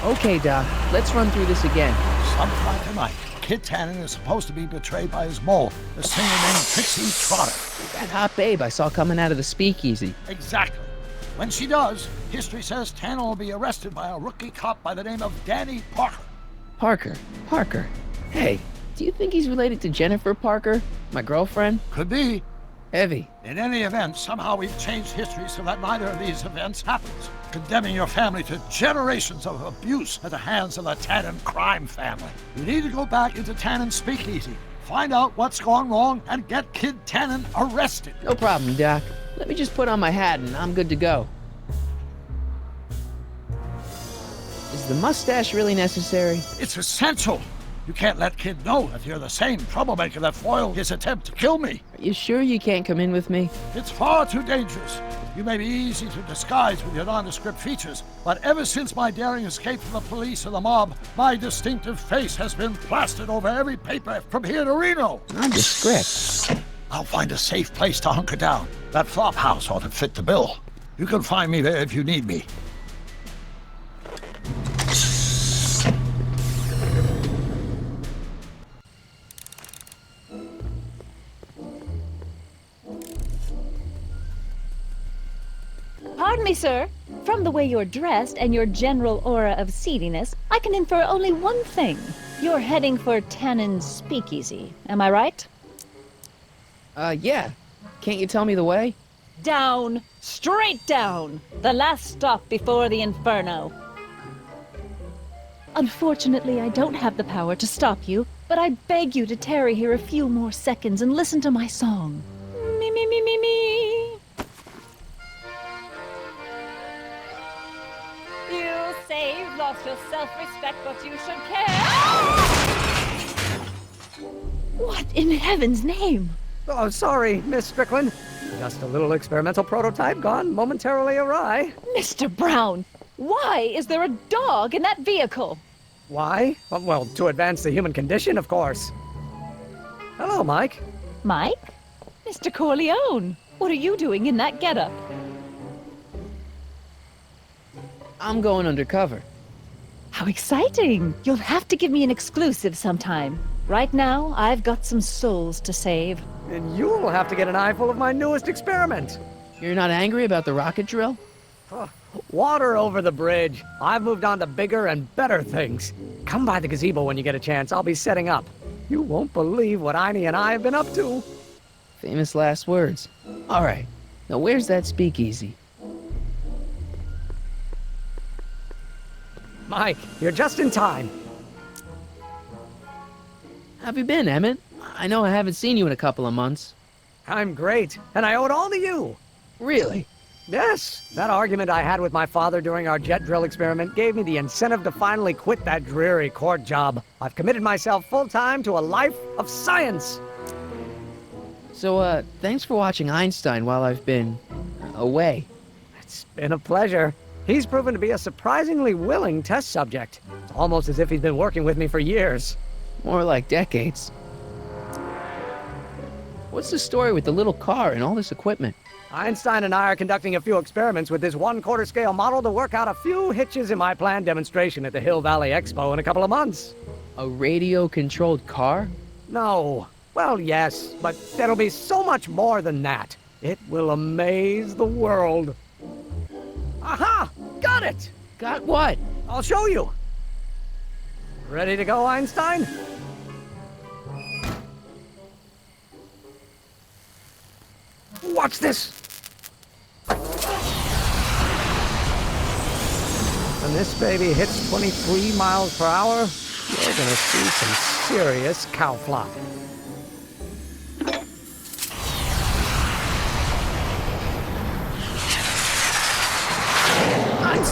Okay, Doc, let's run through this again. Sometime tonight, Kid Tannen is supposed to be betrayed by his mole, a singer named Trixie Trotter. That hot babe I saw coming out of the speakeasy. Exactly. When she does, history says Tannen will be arrested by a rookie cop by the name of Danny Parker. Parker. Hey, do you think he's related to Jennifer Parker, my girlfriend? Could be. Heavy. In any event, somehow we've changed history so that neither of these events happens, condemning your family to generations of abuse at the hands of the Tannen crime family. You need to go back into Tannen's speakeasy, find out what's gone wrong, and get Kid Tannen arrested. No problem, Doc. Let me just put on my hat and I'm good to go. Is the mustache really necessary? It's essential. You can't let Kid know that you're the same troublemaker that foiled his attempt to kill me. Are you sure you can't come in with me? It's far too dangerous. You may be easy to disguise with your nondescript features, but ever since my daring escape from the police and the mob, my distinctive face has been plastered over every paper from here to Reno. Nondescript? I'll find a safe place to hunker down. That flop house ought to fit the bill. You can find me there if you need me. Pardon me, sir. From the way you're dressed and your general aura of seediness, I can infer only one thing. You're heading for Tannen's speakeasy. Am I right? Yeah. Can't you tell me the way? Down. Straight down. The last stop before the inferno. Unfortunately, I don't have the power to stop you, but I beg you to tarry here a few more seconds and listen to my song. Me, me, me, me, me. You say you've lost your self-respect, but you should care. What in heaven's name? Oh, sorry, Miss Strickland. Just a little experimental prototype gone momentarily awry. Mr. Brown, why is there a dog in that vehicle? Why? Well, to advance the human condition, of course. Hello, Mike. Mike? Mr. Corleone, what are you doing in that getup? I'm going undercover. How exciting! You'll have to give me an exclusive sometime. Right now, I've got some souls to save. And you'll have to get an eyeful of my newest experiment. You're not angry about the rocket drill? Water over the bridge. I've moved on to bigger and better things. Come by the gazebo when you get a chance. I'll be setting up. You won't believe what Einie and I have been up to. Famous last words. All right. Now where's that speakeasy? Mike, you're just in time. How have you been, Emmett? I know I haven't seen you in a couple of months. I'm great, and I owe it all to you. Really? Yes, that argument I had with my father during our jet drill experiment gave me the incentive to finally quit that dreary court job. I've committed myself full-time to a life of science. So, thanks for watching Einstein while I've been away. It's been a pleasure. He's proven to be a surprisingly willing test subject. It's almost as if he's been working with me for years. More like decades. What's the story with the little car and all this equipment? Einstein and I are conducting a few experiments with this 1/4 scale model to work out a few hitches in my planned demonstration at the Hill Valley Expo in a couple of months. A radio-controlled car? No. Well, yes, but there'll be so much more than that. It will amaze the world. Aha! Got it! Got what? I'll show you. Ready to go, Einstein? Watch this! When this baby hits 23 miles per hour, you're gonna see some serious cow flop.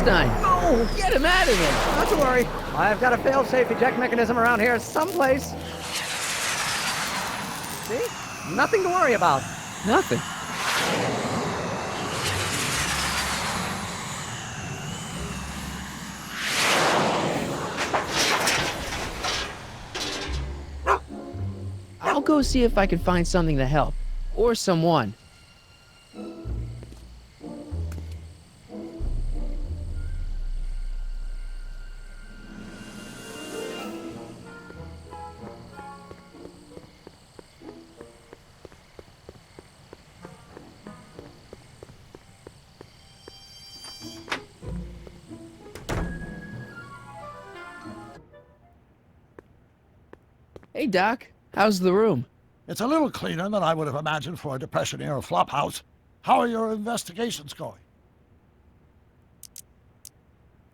Einstein! No! Get him out of there! Not to worry. I've got a fail-safe eject mechanism around here someplace. See? Nothing to worry about. Nothing. I'll go see if I can find something to help. Or someone. Hey, Doc. How's the room? It's a little cleaner than I would have imagined for a Depression-era flophouse. How are your investigations going?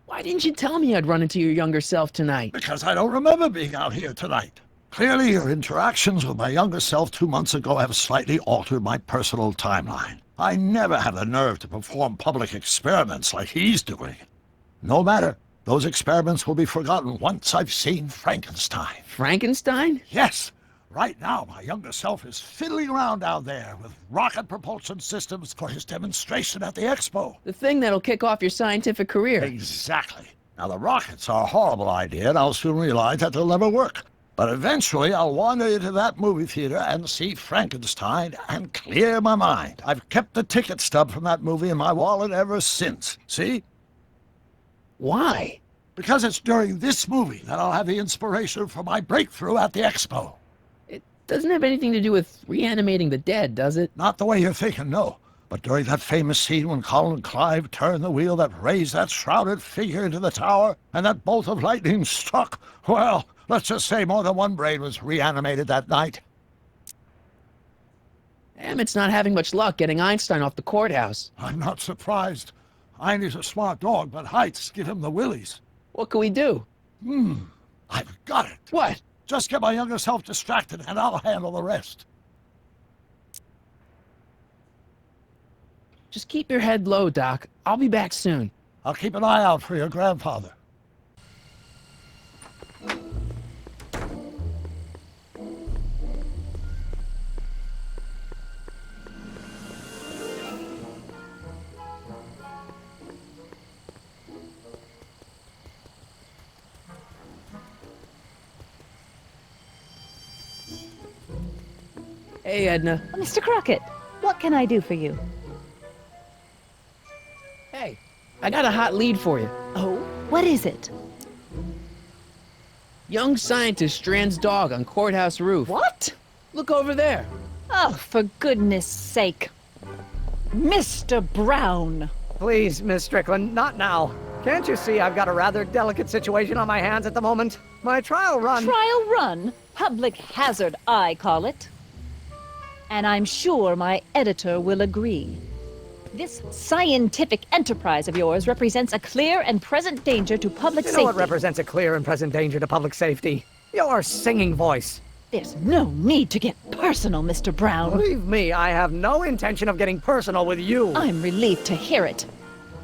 Why didn't you tell me I'd run into your younger self tonight? Because I don't remember being out here tonight. Clearly, your interactions with my younger self 2 months ago have slightly altered my personal timeline. I never had the nerve to perform public experiments like he's doing. No matter. Those experiments will be forgotten once I've seen Frankenstein. Frankenstein? Yes. Right now, my younger self is fiddling around down there with rocket propulsion systems for his demonstration at the expo. The thing that'll kick off your scientific career. Exactly. Now, the rockets are a horrible idea, and I'll soon realize that they'll never work. But eventually, I'll wander into that movie theater and see Frankenstein and clear my mind. I've kept the ticket stub from that movie in my wallet ever since. See? Why? Because it's during this movie that I'll have the inspiration for my breakthrough at the expo. It doesn't have anything to do with reanimating the dead, does it? Not the way you're thinking, no. But during that famous scene when Colin Clive turned the wheel that raised that shrouded figure into the tower, and that bolt of lightning struck, well, let's just say more than one brain was reanimated that night. Emmett's not having much luck getting Einstein off the courthouse. I'm not surprised. Einstein's a smart dog, but heights give him the willies. What can we do? I've got it. What? Just get my younger self distracted, and I'll handle the rest. Just keep your head low, Doc. I'll be back soon. I'll keep an eye out for your grandfather. Hey, Edna. Mr. Crockett, what can I do for you? Hey, I got a hot lead for you. Oh, what is it? Young scientist strands dog on courthouse roof. What? Look over there. Oh, for goodness sake. Mr. Brown! Please, Miss Strickland, not now. Can't you see I've got a rather delicate situation on my hands at the moment? My trial run... Trial run? Public hazard, I call it. And I'm sure my editor will agree. This scientific enterprise of yours represents a clear and present danger to public You safety. know what represents a clear and present danger to public safety? Your singing voice. There's no need to get personal, Mr. Brown. Believe me, I have no intention of getting personal with you. I'm relieved to hear it.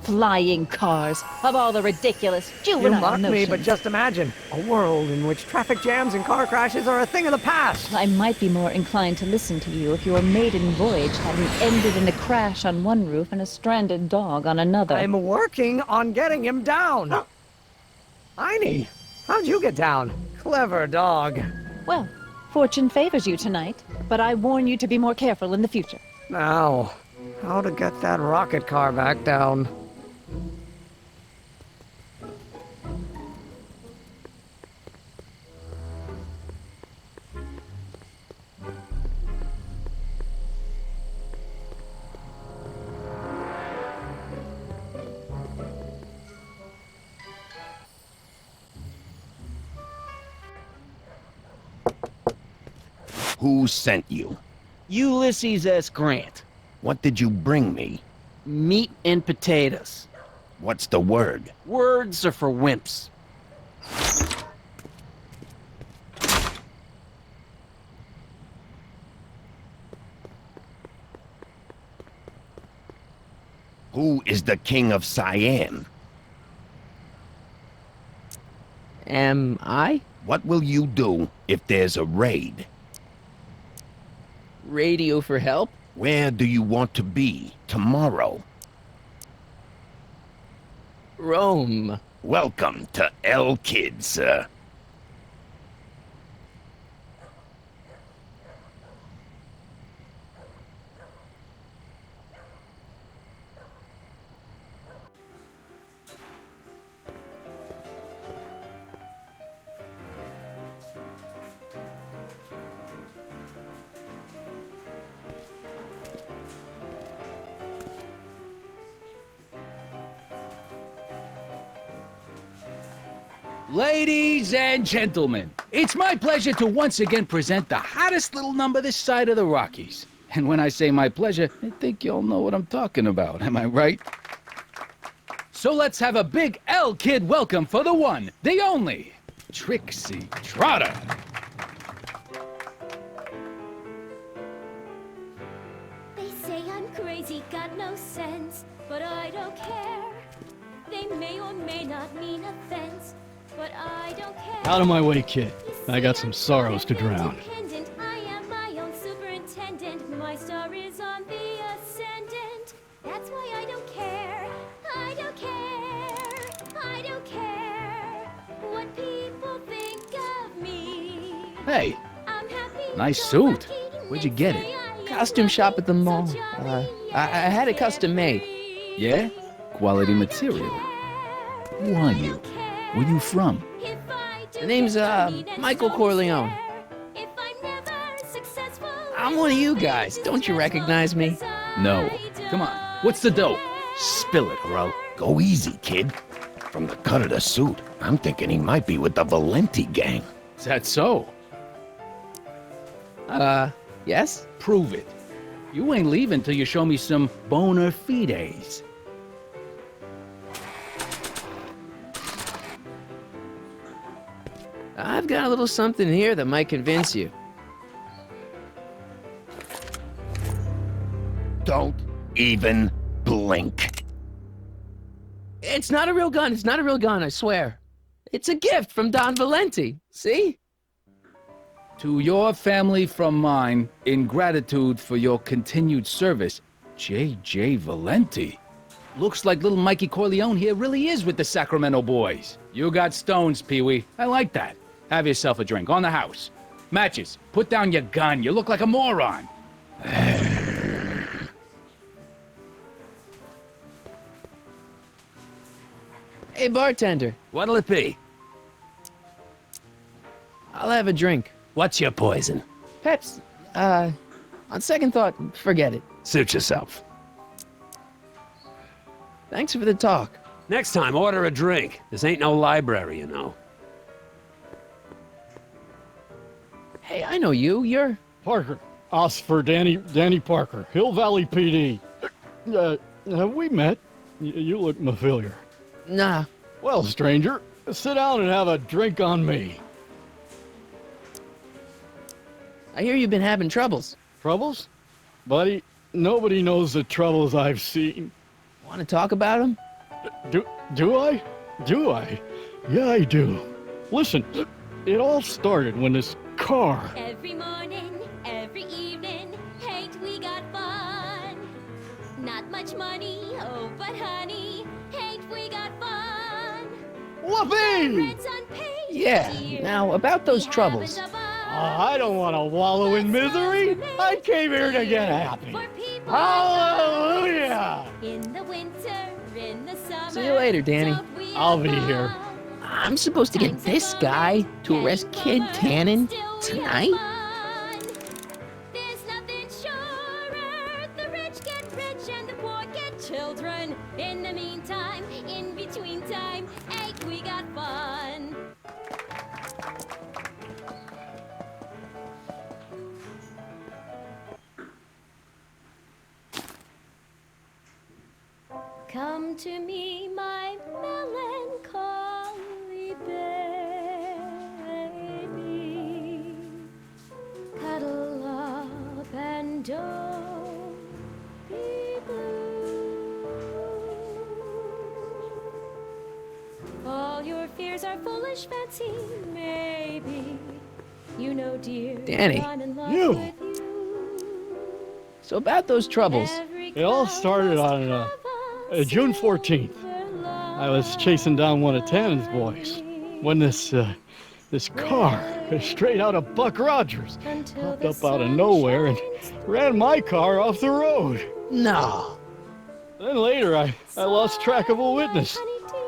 Flying cars, of all the ridiculous You juvenile mock me, notions. but just imagine. A world in which traffic jams and car crashes are a thing of the past. I might be more inclined to listen to you if your maiden voyage hadn't ended in a crash on one roof and a stranded dog on another. I'm working on getting him down. Einie, how'd you get down? Clever dog. Well, fortune favors you tonight, but I warn you to be more careful in the future. Now, how to get that rocket car back down? Who sent you? Ulysses S. Grant. What did you bring me? Meat and potatoes. What's the word? Words are for wimps. Who is the king of Siam? Am I? What will you do if there's a raid? Radio for help? Where do you want to be tomorrow? Rome. Welcome to El Kid, sir. Ladies and gentlemen, it's my pleasure to once again present the hottest little number this side of the Rockies. And when I say my pleasure, I think you all know what I'm talking about, am I right? So let's have a big L Kid welcome for the one, the only, Trixie Trotter. They say I'm crazy, got no sense, but I don't care. They may or may not mean offense, but I don't care. Out of my way, kid. You I see, got some I'm sorrows to drown. independent. I am my own superintendent. My star is on the ascendant. That's why I don't care. I don't care. I don't care what people think of me. Hey, I'm happy. nice go suit. lucky, Where'd you next get day it? I am Costume shop at the so mall. jolly, I had it custom made. Yeah? Quality material. Who are you? Where you from? The name's, Michael Corleone. I'm one of you guys. Don't you recognize me? No. Come on, what's the dope? Spill it, bro. Go easy, kid. From the cut of the suit, I'm thinking he might be with the Valenti gang. Is that so? Yes? Prove it. You ain't leaving till you show me some bona fides. I've got a little something here that might convince you. Don't even blink. It's not a real gun. It's not a real gun, I swear. It's a gift from Don Valenti. See? To your family from mine, in gratitude for your continued service, J.J. Valenti. Looks like little Mikey Corleone here really is with the Sacramento boys. You got stones, Pee-wee. I like that. Have yourself a drink on the house. Matches, put down your gun. You look like a moron. Hey, bartender. What'll it be? I'll have a drink. What's your poison? Peps, on second thought, forget it. Suit yourself. Thanks for the talk. Next time, order a drink. This ain't no library, you know. Hey, I know you. You're... Parker. Oscar Danny Parker. Hill Valley PD. Have we met? You look familiar. Nah. Well, stranger, sit down and have a drink on me. I hear you've been having troubles. Troubles? Buddy, nobody knows the troubles I've seen. Want to talk about them? Do I? Do I? Yeah, I do. Listen, it all started when this car... Every morning, every evening, ain't we got fun? Not much money, oh, but honey, ain't we got fun? Whoopee! Rent's unpaid Yeah. this year. Now, about those We troubles. haven't a bun. I don't want to wallow in misery. I came here to get happy. For people Hallelujah! in the winter, in the summer. See you later, Danny. don't we I'll have be here. fun? I'm supposed to get this guy to arrest Kid Tannen tonight? There's nothing surer. The rich get rich and the poor get children. In the meantime, in between time, ain't we got fun? Come to me, my melancholy baby. Cuddle up and don't be blue. All your fears Here's our foolish fancy, maybe. You know, dear, Danny. I'm in love You. with you. So about those troubles. It all started on June 14th. I was chasing down one of Tannen's boys when this car, straight out of Buck Rogers, popped up out of nowhere and ran my car off the road. No. Then later, I lost track of a witness.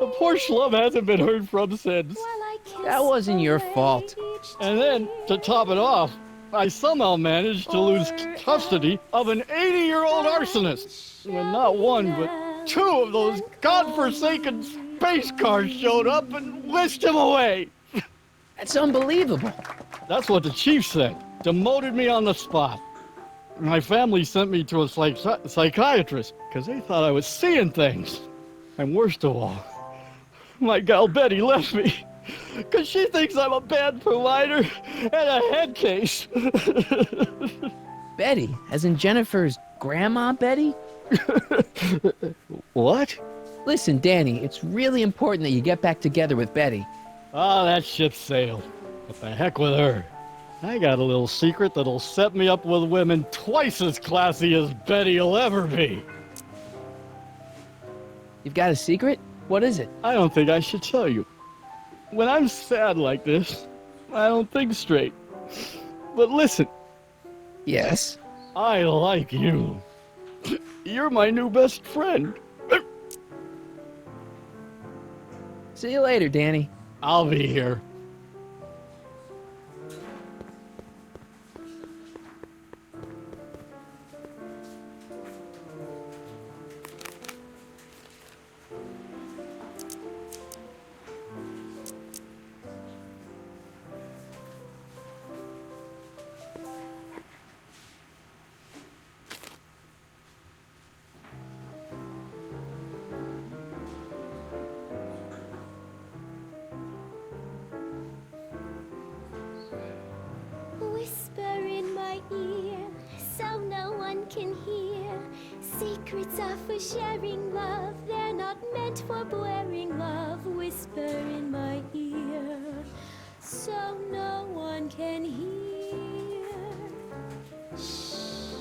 The poor schlub hasn't been heard from since. That wasn't your fault. And then, to top it off, I somehow managed to lose custody of an 80-year-old arsonist. When not one, but two of those godforsaken space cars showed up and whisked him away. That's unbelievable. That's what the chief said. Demoted me on the spot. My family sent me to a psychiatrist because they thought I was seeing things. And worst of all, my gal Betty left me because she thinks I'm a bad provider and a head case. Betty, as in Jennifer's grandma Betty? What? Listen, Danny, it's really important that you get back together with Betty. Ah, that ship sailed. What the heck with her? I got a little secret that'll set me up with women twice as classy as Betty'll ever be. You've got a secret? What is it? I don't think I should tell you. When I'm sad like this, I don't think straight. But listen, Yes. I like you. You're my new best friend. See you later, Danny. I'll be here. Whisper in my ear, so no one can hear. Secrets are for sharing love, they're not meant for blaring love. Whisper in my ear, so no one can hear. Shh.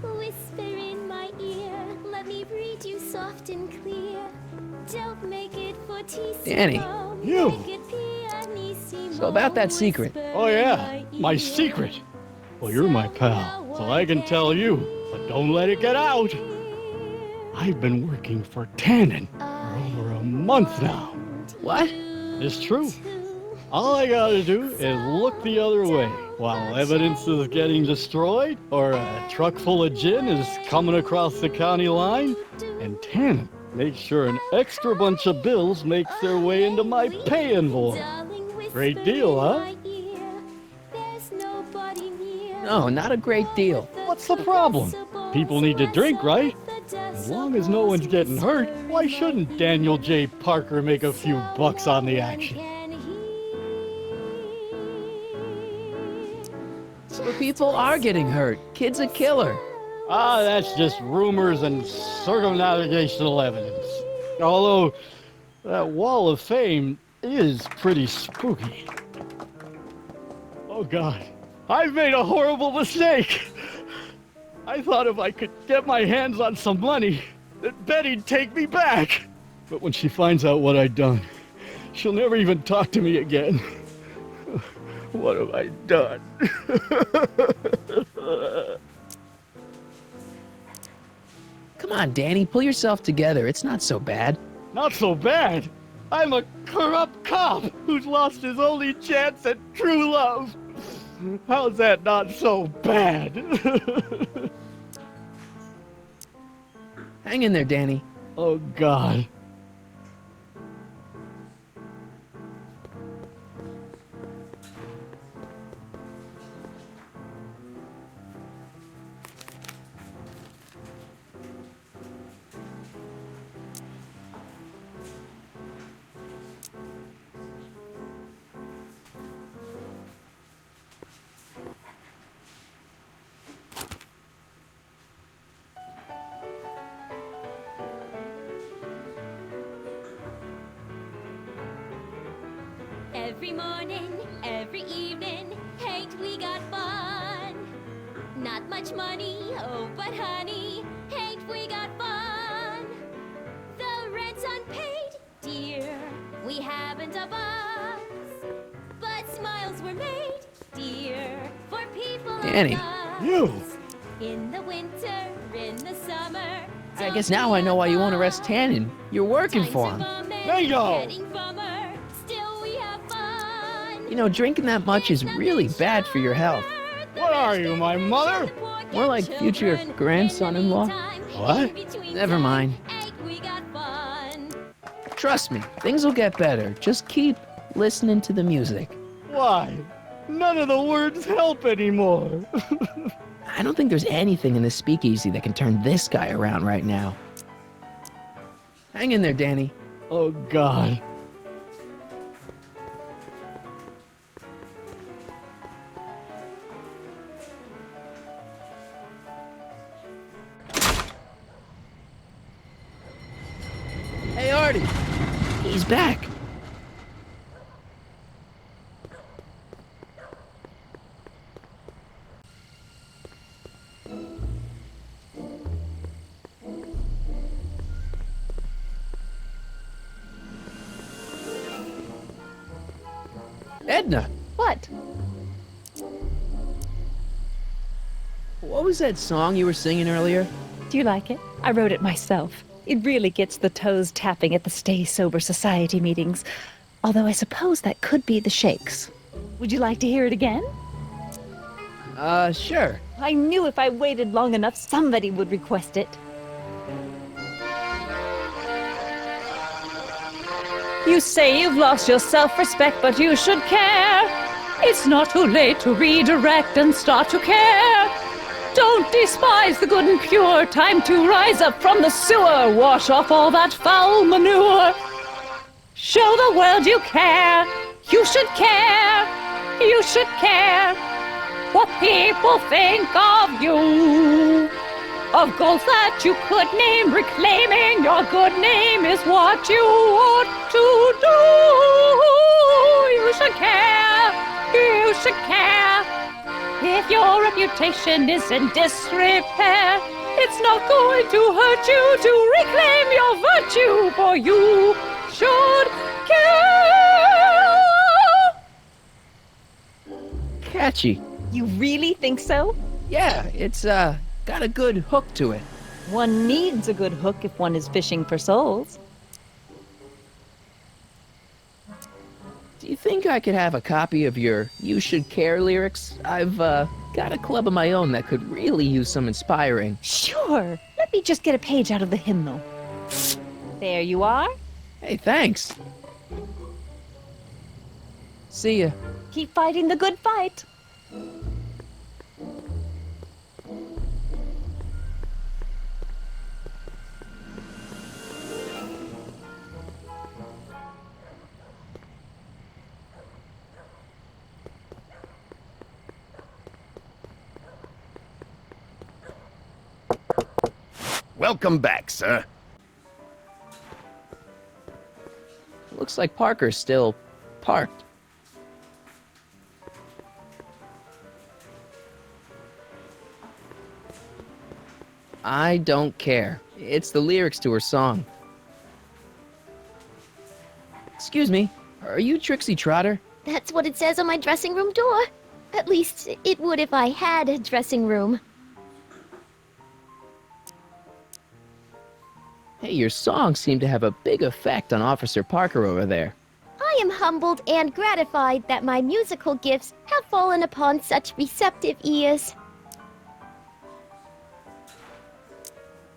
Whisper in my ear, let me read you soft and clear. Don't make it fortissimo. Danny. You. Make it pianissimo. So about that secret. Oh yeah, my secret. Well, you're my pal, so I can tell you, but don't let it get out. I've been working for Tannen for over a month now. What? It's true. All I gotta do is look the other way while evidence is getting destroyed or a truck full of gin is coming across the county line, and Tannen makes sure an extra bunch of bills makes their way into my pay envelope. Great deal, huh? No, not a great deal. What's the problem? People need to drink, right? As long as no one's getting hurt, why shouldn't Daniel J. Parker make a few bucks on the action? But people are getting hurt. Kid's a killer. Ah, that's just rumors and circumnavigational evidence. Although, that wall of fame is pretty spooky. Oh God, I've made a horrible mistake. I thought if I could get my hands on some money, that Betty'd take me back. But when she finds out what I'd done, she'll never even talk to me again. What have I done? Come on, Danny, pull yourself together. It's not so bad. Not so bad. I'm a corrupt cop who's lost his only chance at true love. How's that not so bad? Hang in there, Danny. Oh, God. Every morning, every evening, ain't we got fun? Not much money, oh, but honey, ain't we got fun? The rent's unpaid, dear, we haven't a bus. But smiles were made, dear, for people Danny. like us. You! In the winter, in the summer. I guess now I know why you won't arrest Tannen. You're working for him. Bingo! You know, drinking that much is really bad for your health. What are you, my mother? More like future grandson-in-law. What? Never mind. Trust me, things will get better. Just keep listening to the music. Why? None of the words help anymore. I don't think there's anything in this speakeasy that can turn this guy around right now. Hang in there, Danny. Oh, God. Hey, Artie. He's back. Edna, What? what was that song you were singing earlier? Do you like it? I wrote it myself. It really gets the toes tapping at the Stay Sober Society meetings. Although I suppose that could be the Shakes. Would you like to hear it again? Sure. I knew if I waited long enough, somebody would request it. You say you've lost your self-respect, but you should care. It's not too late to redirect and start to care. Don't despise the good and pure. Time to rise up from the sewer. Wash off all that foul manure. Show the world you care. You should care. You should care what people think of you. Of goals that you could name, reclaiming your good name is what you ought to do. You should care. You should care. If your reputation is in disrepair, it's not going to hurt you to reclaim your virtue, for you should care. Catchy. You really think so? Yeah, it's, got a good hook to it. One needs a good hook if one is fishing for souls. Do you think I could have a copy of your You Should Care lyrics? I've, got a club of my own that could really use some inspiring. Sure. Let me just get a page out of the hymnal. There you are. Hey, thanks. See ya. Keep fighting the good fight. Welcome back, sir. Looks like Parker's still parked. I don't care. It's the lyrics to her song. Excuse me, are you Trixie Trotter? That's what it says on my dressing room door. At least it would if I had a dressing room. Hey, your songs seem to have a big effect on Officer Parker over there. I am humbled and gratified that my musical gifts have fallen upon such receptive ears.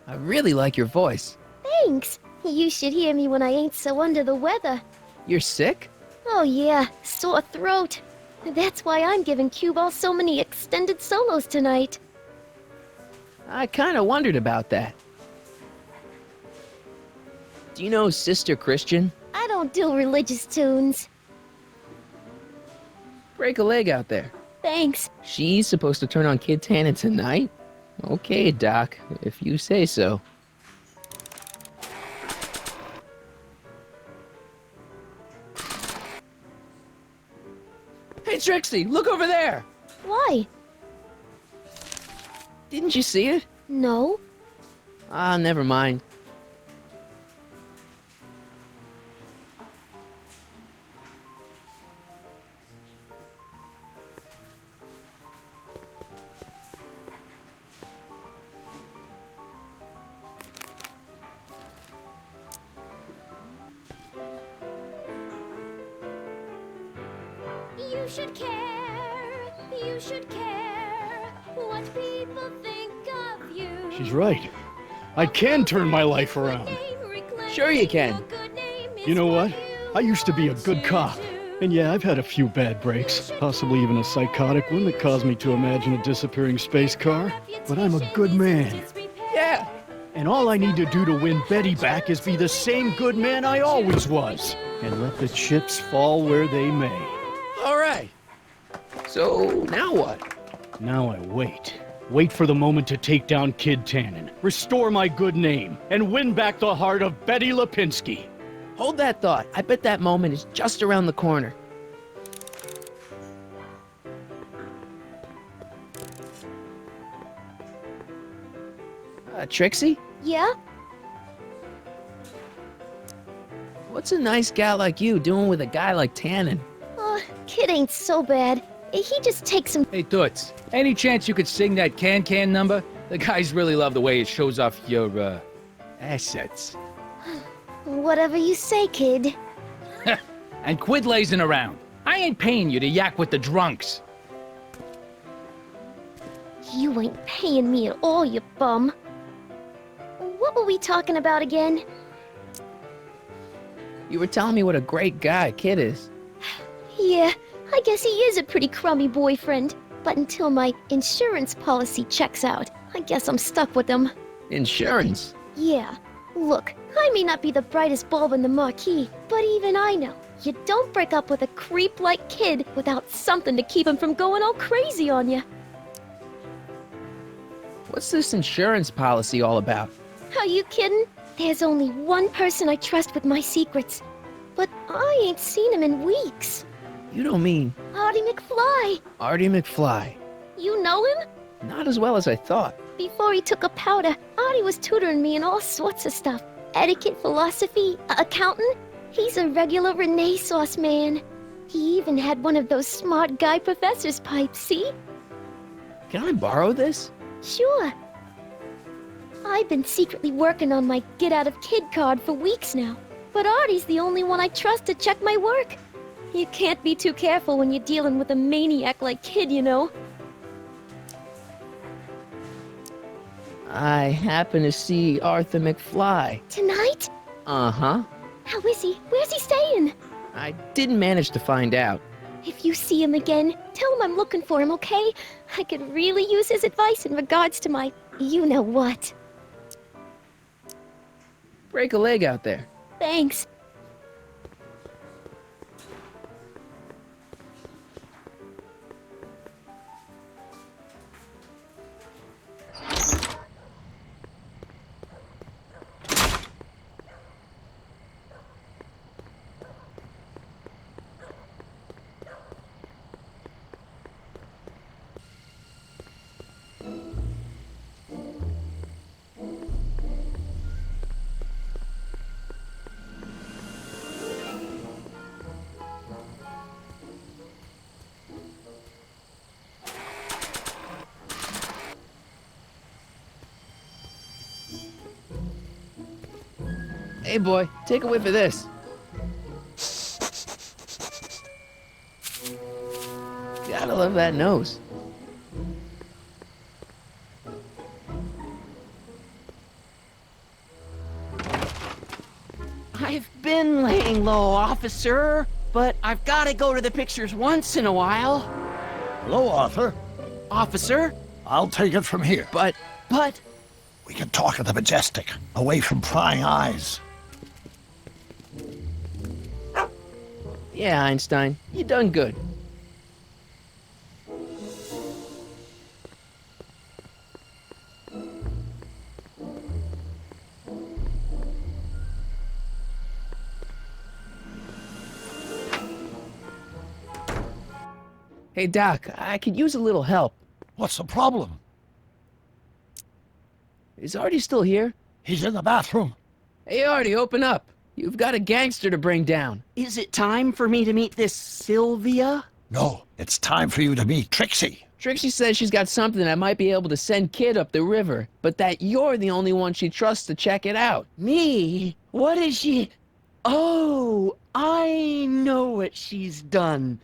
I really like your voice. Thanks. You should hear me when I ain't so under the weather. You're sick? Oh yeah, sore throat. That's why I'm giving cue ball so many extended solos tonight. I kinda wondered about that. Do you know Sister Christian? I don't do religious tunes. Break a leg out there. Thanks. She's supposed to turn on Kid Tannen tonight? Okay, Doc, if you say so. Trixie, look over there! Why? Didn't you see it? No. Ah, never mind. You should care. You should care what people think of you. She's right. I can turn my life around. Sure you can. You know what? I used to be a good cop. And yeah, I've had a few bad breaks, possibly even a psychotic one that caused me to imagine a disappearing space car. But I'm a good man. Yeah! And all I need to do to win Betty back is be the same good man I always was. And let the chips fall where they may. All right. So, now what? Now I wait. Wait for the moment to take down Kid Tannen, restore my good name, and win back the heart of Betty Lipinski. Hold that thought. I bet that moment is just around the corner. Trixie? Yeah? What's a nice gal like you doing with a guy like Tannen? Kid ain't so bad. He just takes some. Hey, Toots, any chance you could sing that can number? The guys really love the way it shows off your, assets. Whatever you say, kid. And quit lazing around. I ain't paying you to yak with the drunks. You ain't paying me at all, you bum. What were we talking about again? You were telling me what a great guy Kid is. Yeah, I guess he is a pretty crummy boyfriend. But until my insurance policy checks out, I guess I'm stuck with him. Insurance? Yeah. Look, I may not be the brightest bulb in the marquee, but even I know you don't break up with a creep like Kid without something to keep him from going all crazy on you. What's this insurance policy all about? Are you kidding? There's only one person I trust with my secrets. But I ain't seen him in weeks. You don't mean Artie McFly. Artie McFly? You know him? Not as well as I thought. Before he took a powder, Artie was tutoring me in all sorts of stuff. Etiquette, philosophy, accounting. He's a regular Renaissance man. He even had one of those smart guy professor's pipes, see? Can I borrow this? Sure. I've been secretly working on my get out of Kid card for weeks now. But Artie's the only one I trust to check my work. You can't be too careful when you're dealing with a maniac like Kid, you know. I happen to see Arthur McFly. Tonight? Uh-huh. How is he? Where's he staying? I didn't manage to find out. If you see him again, tell him I'm looking for him, okay? I could really use his advice in regards to my you-know-what. Break a leg out there. Thanks. Hey boy, take a whiff of this. Gotta love that nose. I've been laying low, officer, but I've gotta go to the pictures once in a while. Hello, Arthur. Officer? I'll take it from here. But... We can talk at the Majestic, away from prying eyes. Yeah, Einstein, you done good. Hey, Doc, I could use a little help. What's the problem? Is Artie still here? He's in the bathroom. Hey, Artie, open up. You've got a gangster to bring down. Is it time for me to meet this Sylvia? No, it's time for you to meet Trixie. Trixie says she's got something that might be able to send Kid up the river, but that you're the only one she trusts to check it out. Me? What is she? Oh, I know what she's done.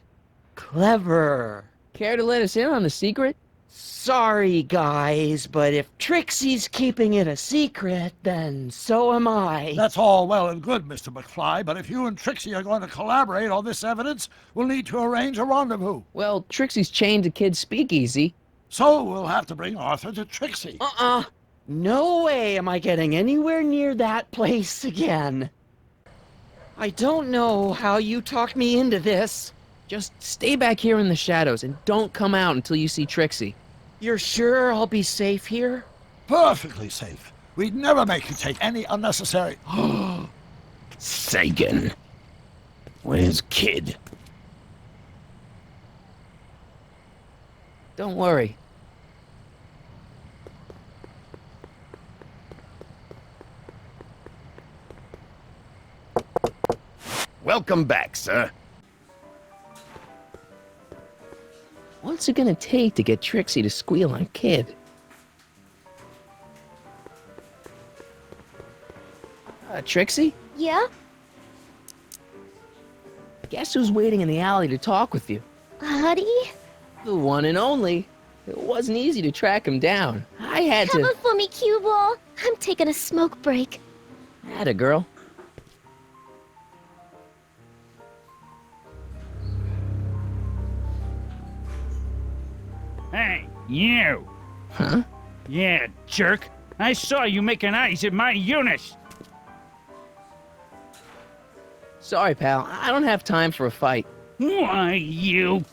Clever. Care to let us in on the secret? Sorry, guys, but if Trixie's keeping it a secret, then so am I. That's all well and good, Mr. McFly, but if you and Trixie are going to collaborate on this evidence, we'll need to arrange a rendezvous. Well, Trixie's chained to Kid's speakeasy. So we'll have to bring Arthur to Trixie. No way am I getting anywhere near that place again. I don't know how you talked me into this. Just stay back here in the shadows and don't come out until you see Trixie. You're sure I'll be safe here? Perfectly safe. We'd never make you take any unnecessary... Sagan. Where's Kid? Don't worry. Welcome back, sir. What's it gonna take to get Trixie to squeal on Kid? Trixie? Yeah? Guess who's waiting in the alley to talk with you? Artie? The one and only. It wasn't easy to track him down. I had Cover to... for me, cue ball. I'm taking a smoke break. Atta girl. Hey, you! Huh? Yeah, jerk. I saw you making eyes at my Eunice. Sorry, pal. I don't have time for a fight. Why, you...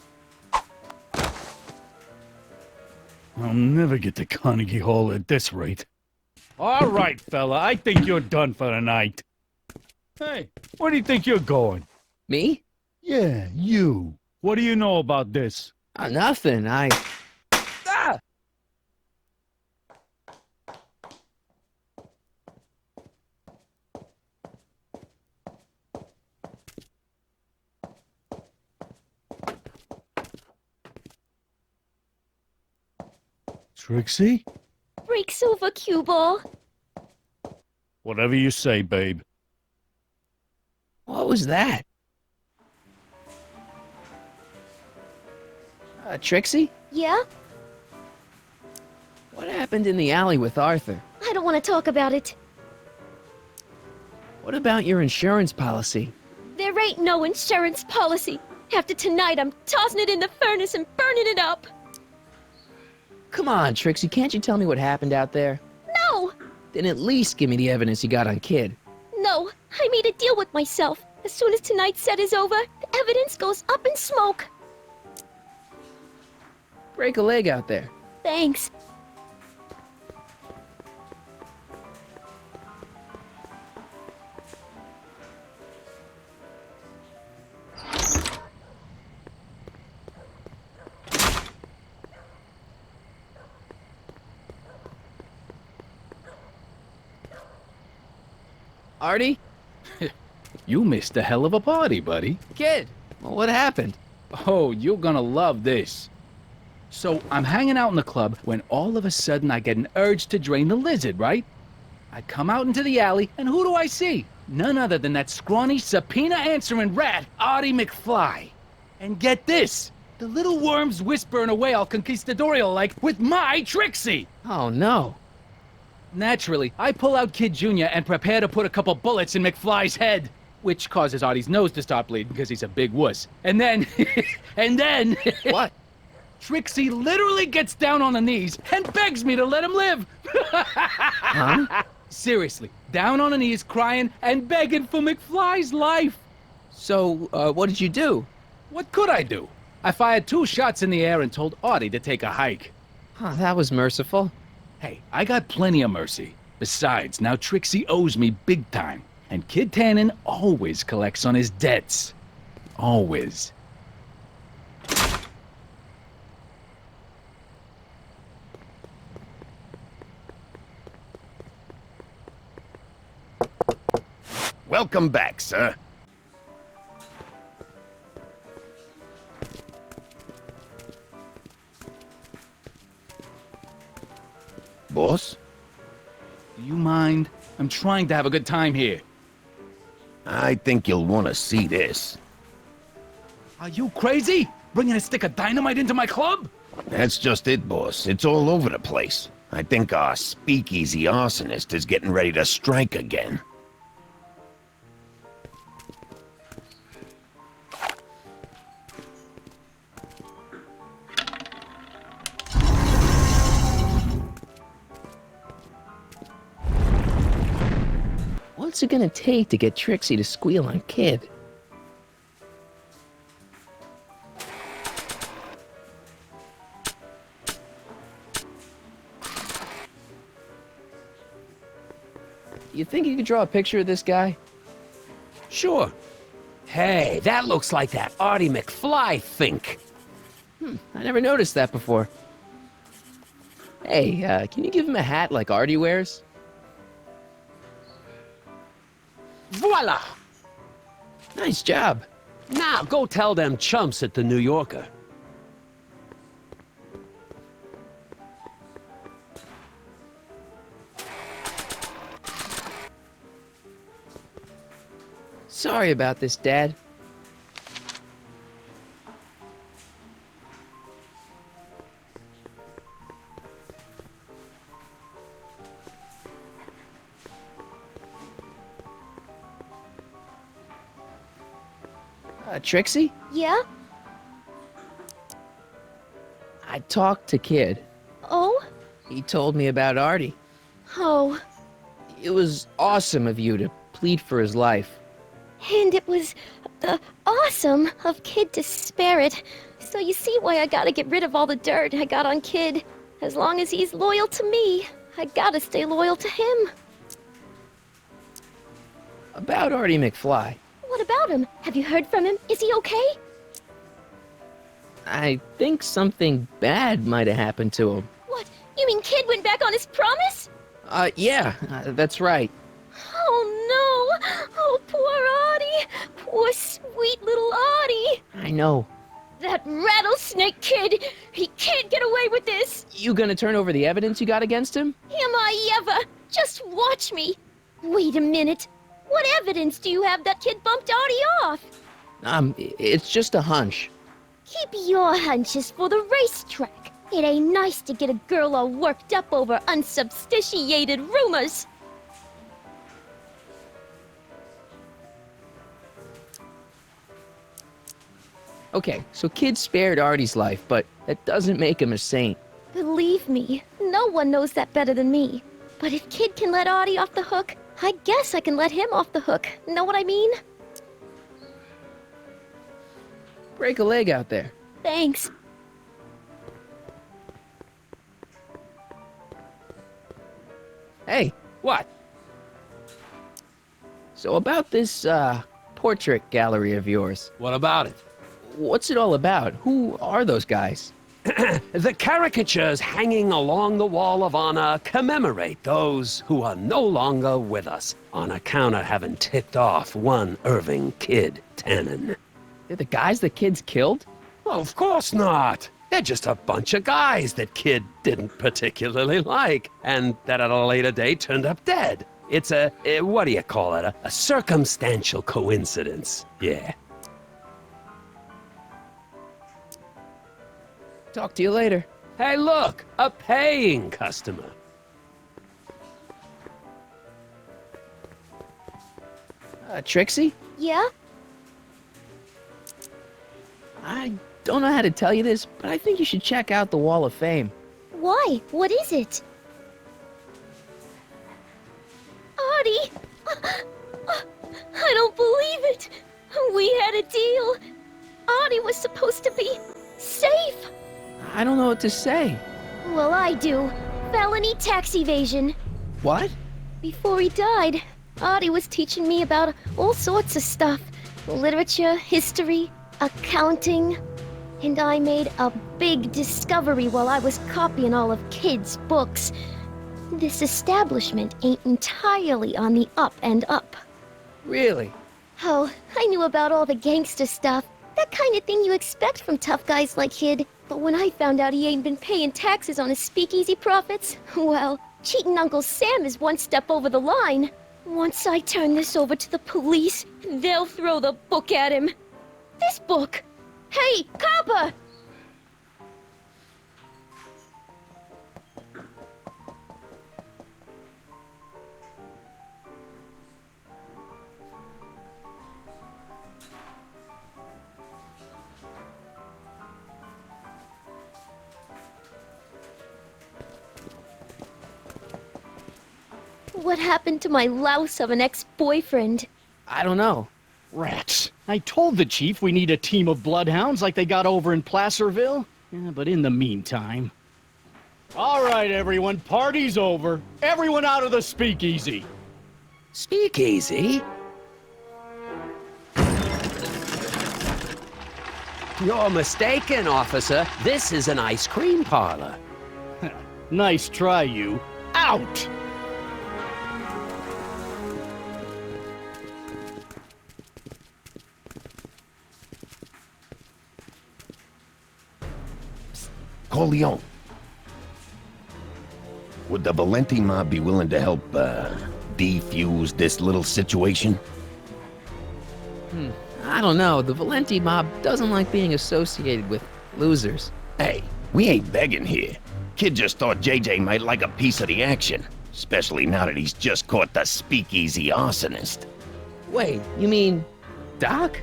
I'll never get to Carnegie Hall at this rate. All right, fella, I think you're done for the night. Hey, where do you think you're going? Me? Yeah, you. What do you know about this? Nothing. Ah! Trixie? Breaks over, cue ball. Whatever you say, babe. What was that? Trixie? Yeah? What happened in the alley with Arthur? I don't want to talk about it. What about your insurance policy? There ain't no insurance policy. After tonight, I'm tossing it in the furnace and burning it up. Come on, Trixie, can't you tell me what happened out there? No! Then at least give me the evidence you got on Kid. No, I made a deal with myself. As soon as tonight's set is over, the evidence goes up in smoke. Break a leg out there. Thanks. Artie? You missed a hell of a party, buddy. Kid! Well, what happened? Oh, you're gonna love this. So, I'm hanging out in the club when all of a sudden I get an urge to drain the lizard, right? I come out into the alley, and who do I see? None other than that scrawny, subpoena-answering rat, Artie McFly. And get this! The little worm's whispering away all conquistadorial-like with my Trixie! Oh, no. Naturally, I pull out Kid Jr. and prepare to put a couple bullets in McFly's head, which causes Artie's nose to start bleeding because he's a big wuss. And then, What? Trixie literally gets down on her knees and begs me to let him live. Huh? Seriously, down on her knees crying and begging for McFly's life. So, what did you do? What could I do? I fired 2 shots in the air and told Artie to take a hike. Huh, that was merciful. Hey, I got plenty of mercy. Besides, now Trixie owes me big time. And Kid Tannen always collects on his debts. Always. Welcome back, sir. Boss? Do you mind? I'm trying to have a good time here. I think you'll want to see this. Are you crazy? Bringing a stick of dynamite into my club? That's just it, boss. It's all over the place. I think our speakeasy arsonist is getting ready to strike again. What's it gonna take to get Trixie to squeal on Kid? You think you could draw a picture of this guy? Sure. Hey, that looks like that Artie McFly think. I never noticed that before. Hey, can you give him a hat like Artie wears? Voila! Nice job. Now go tell them chumps at the New Yorker. Sorry about this, Dad. Trixie? Yeah? I talked to Kid. Oh? He told me about Artie. Oh. It was awesome of you to plead for his life. And it was awesome of Kid to spare it. So you see why I gotta get rid of all the dirt I got on Kid. As long as he's loyal to me, I gotta stay loyal to him. About Artie McFly. What about him? Have you heard from him? Is he okay? I think something bad might have happened to him. What? You mean Kid went back on his promise? Yeah, that's right. Oh no! Oh, poor Artie! Poor sweet little Artie! I know. That rattlesnake Kid! He can't get away with this! You gonna turn over the evidence you got against him? Am I ever? Just watch me! Wait a minute. What evidence do you have that Kid bumped Artie off? It's just a hunch. Keep your hunches for the racetrack. It ain't nice to get a girl all worked up over unsubstantiated rumors. Okay, so Kid spared Artie's life, but that doesn't make him a saint. Believe me, no one knows that better than me. But if Kid can let Artie off the hook, I guess I can let him off the hook. Know what I mean? Break a leg out there. Thanks. Hey, What? so about this, portrait gallery of yours. What about it? What's it all about? Who are those guys? The caricatures hanging along the wall of honor commemorate those who are no longer with us on account of having ticked off one Irving Kid Tannen. They're the guys the Kid's killed? Well, of course not. They're just a bunch of guys that Kid didn't particularly like, and that at a later date turned up dead. It's what do you call it? A circumstantial coincidence. Yeah. Talk to you later. Hey, look, a paying customer. Trixie? Yeah? I don't know how to tell you this, but I think you should check out the Wall of Fame. Why? What is it? Artie! I don't believe it! We had a deal! Artie was supposed to be safe! I don't know what to say. Well, I do. Felony tax evasion. What? Before he died, Artie was teaching me about all sorts of stuff. Literature, history, accounting. And I made a big discovery while I was copying all of Kid's books. This establishment ain't entirely on the up and up. Really? Oh, I knew about all the gangster stuff. That kind of thing you expect from tough guys like Kid. But when I found out he ain't been paying taxes on his speakeasy profits, well, cheating Uncle Sam is one step over the line. Once I turn this over to the police, they'll throw the book at him. This book! Hey, copper! What happened to my louse of an ex-boyfriend? I don't know. Rats. I told the chief we need a team of bloodhounds like they got over in Placerville. Yeah, but in the meantime... All right, everyone, party's over. Everyone out of the speakeasy. Speakeasy? You're mistaken, officer. This is an ice cream parlor. Nice try, you. Out! Corleone. Would the Valenti mob be willing to help, defuse this little situation? I don't know. The Valenti mob doesn't like being associated with losers. Hey, we ain't begging here. Kid just thought JJ might like a piece of the action, especially now that he's just caught the speakeasy arsonist. Wait, you mean Doc?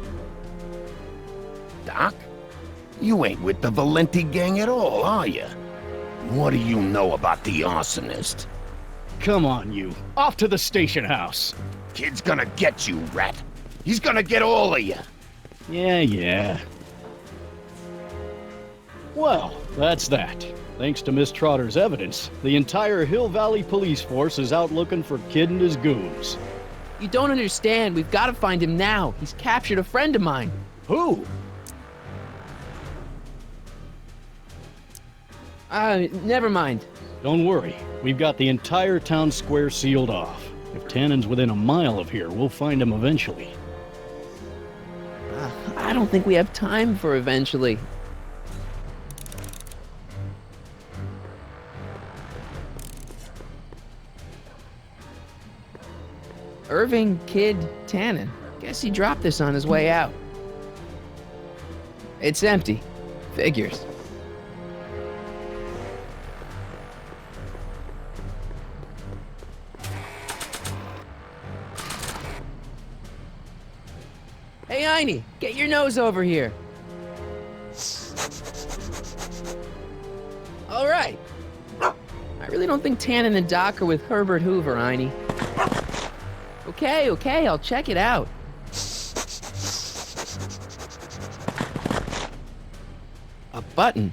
Doc? You ain't with the Valenti gang at all, are you? What do you know about the arsonist? Come on, you. Off to the station house. Kid's gonna get you, rat. He's gonna get all of you. Yeah. Well, that's that. Thanks to Miss Trotter's evidence, the entire Hill Valley police force is out looking for Kid and his goons. You don't understand. We've got to find him now. He's captured a friend of mine. Who? Never mind. Don't worry. We've got the entire town square sealed off. If Tannen's within a mile of here, we'll find him eventually. I don't think we have time for eventually. Irving Kid Tannen. Guess he dropped this on his way out. It's empty. Figures. Hey, Einie, get your nose over here. All right. I really don't think Tannen and Doc are with Herbert Hoover, Einie. Okay, I'll check it out. A button.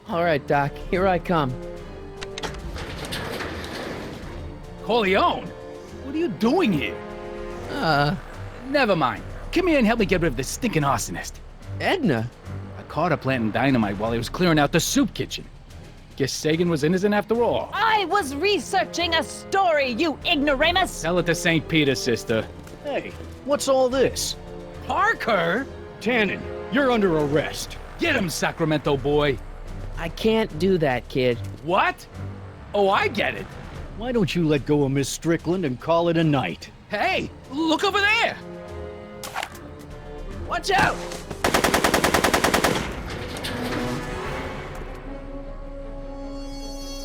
All right, Doc, here I come. Corleone? What are you doing here? Never mind. Come here and help me get rid of this stinking arsonist. Edna? I caught her planting dynamite while he was clearing out the soup kitchen. Guess Sagan was innocent after all. I was researching a story, you ignoramus! Tell it to St. Peter, sister. Hey, what's all this? Parker? Tannen, you're under arrest. Get him, Sacramento boy. I can't do that, kid. What? Oh, I get it. Why don't you let go of Miss Strickland and call it a night? Hey, look over there. Watch out!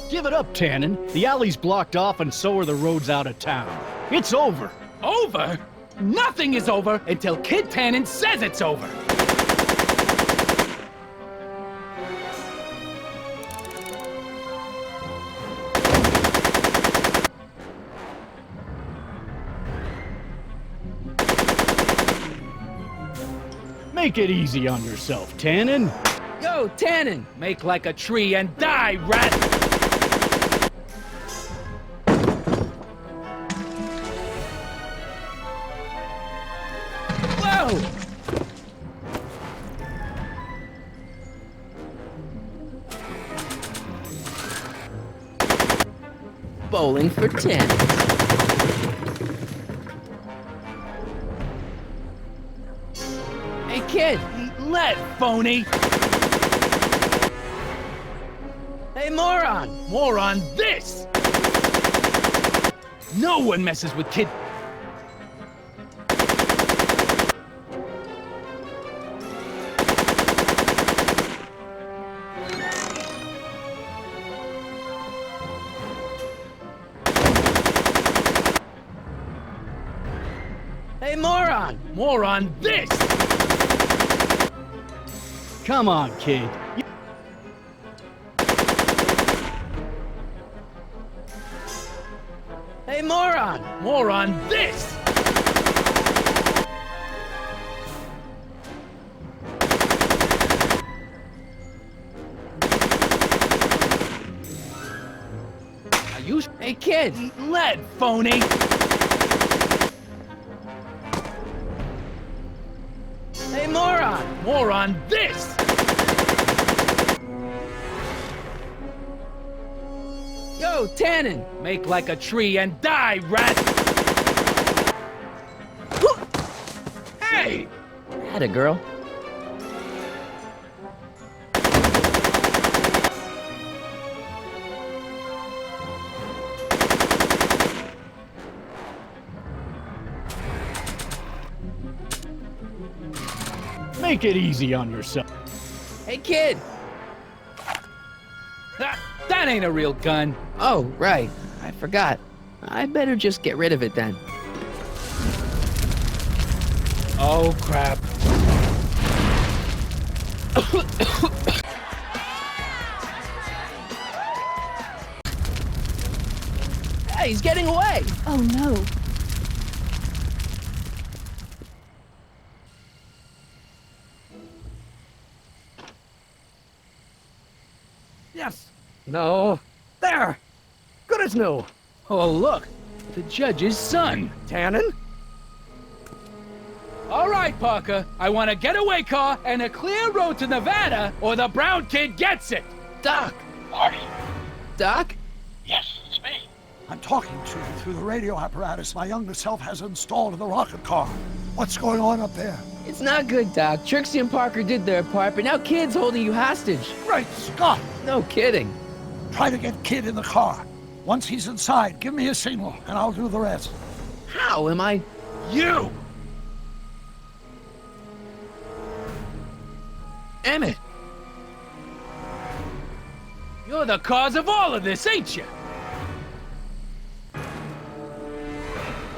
Give it up, Tannen. The alley's blocked off and so are the roads out of town. It's over. Over? Nothing is over until Kid Tannen says it's over. Make it easy on yourself, Tannen. Go, Tannen! Make like a tree and die, rat! Whoa! Bowling for 10. lead, phony! Hey, moron! More on this! No one messes with kid... Hey, moron! More on this! Come on, kid. Hey, moron! More on this! Are you... Hey, kid! lead, phony! Hey, moron! More on this! Yo, Tannen! Make like a tree and die, rat! Hey! Atta girl. Make it easy on yourself. Hey, kid! That ain't a real gun. Oh, right. I forgot. I better just get rid of it then. Oh, crap. Hey, he's getting away! Oh no. Yes. No. There. Good as new. Oh, look. The judge's son. Tannen? All right, Parker. I want a getaway car and a clear road to Nevada, or the brown kid gets it. Doc! Marty, Doc? yes, it's me. I'm talking to you through the radio apparatus my younger self has installed in the rocket car. What's going on up there? It's not good, Doc. Trixie and Parker did their part, but now Kid's holding you hostage. Great Scott! No kidding. Try to get Kid in the car. Once he's inside, give me a signal, and I'll do the rest. How am I... You! Emmett! You're the cause of all of this, ain't you?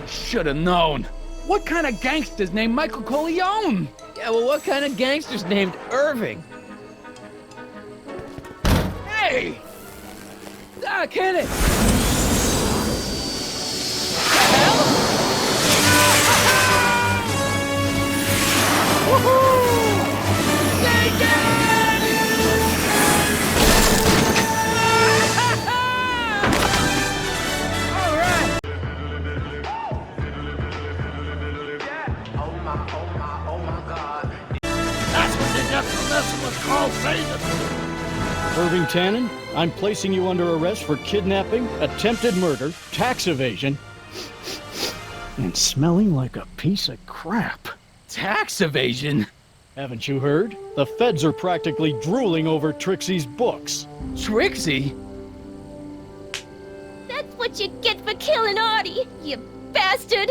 Should have known. What kind of gangster's named Michael Corleone? Yeah, well, what kind of gangster's named Irving? Hey! Doc, hit it! That's what you get for messing with Carl Sagan. Irving Tannen, I'm placing you under arrest for kidnapping, attempted murder, tax evasion, and smelling like a piece of crap. Tax evasion? Haven't you heard? The feds are practically drooling over Trixie's books. Trixie? That's what you get for killing Artie, you bastard!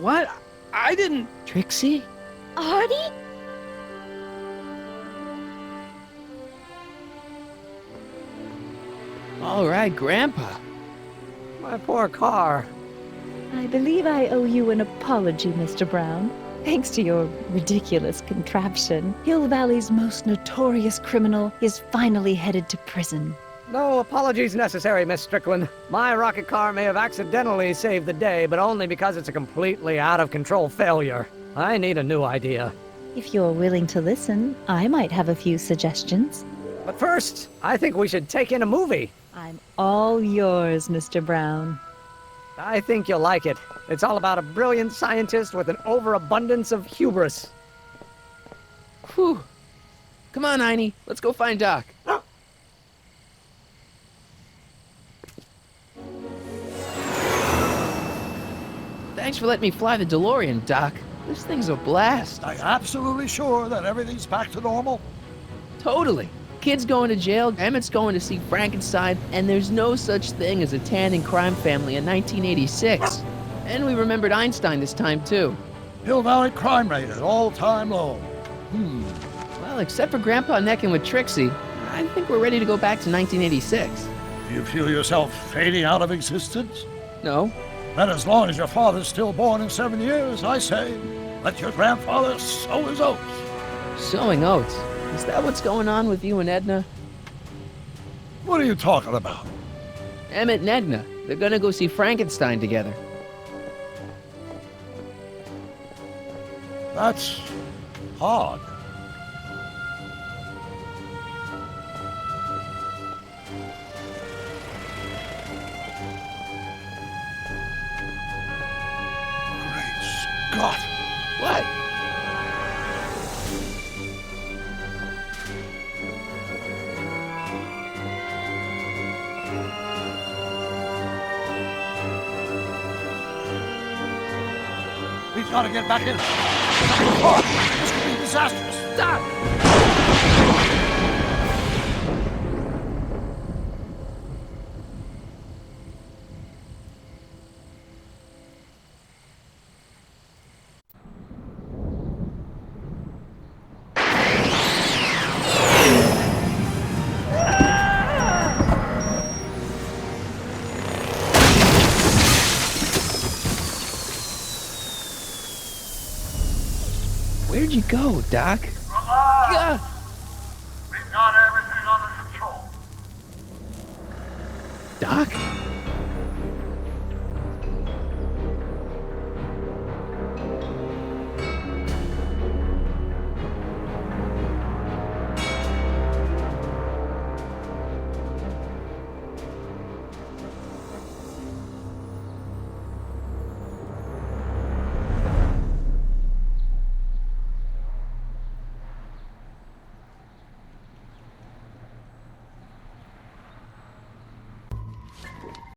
What? I didn't... Trixie? Artie? All right, Grandpa. My poor car. I believe I owe you an apology, Mr. Brown. Thanks to your ridiculous contraption, Hill Valley's most notorious criminal is finally headed to prison. No apologies necessary, Miss Strickland. My rocket car may have accidentally saved the day, but only because it's a completely out-of-control failure. I need a new idea. If you're willing to listen, I might have a few suggestions. But first, I think we should take in a movie. I'm all yours, Mr. Brown. I think you'll like it. It's all about a brilliant scientist with an overabundance of hubris. Whew. Come on, Einie. Let's go find Doc. Thanks for letting me fly the DeLorean, Doc. This thing's a blast. Are you absolutely sure that everything's back to normal? Totally. Kid's going to jail, Emmett's going to see Frankenstein, and there's no such thing as a tan and crime family in 1986. And we remembered Einstein this time, too. Hill Valley crime rate at all-time low. Well, except for Grandpa necking with Trixie, I think we're ready to go back to 1986. Do you feel yourself fading out of existence? No? Then as long as your father's still born in 7 years, I say, let your grandfather sow his oats. Sowing oats. Is that what's going on with you and Edna? What are you talking about? Emmett and Edna. They're gonna go see Frankenstein together. That's odd. Great Scott! What? We've got to get back in. This could be disastrous. Stop! Where'd you go, Doc? Relax. We've got everything under control. Doc?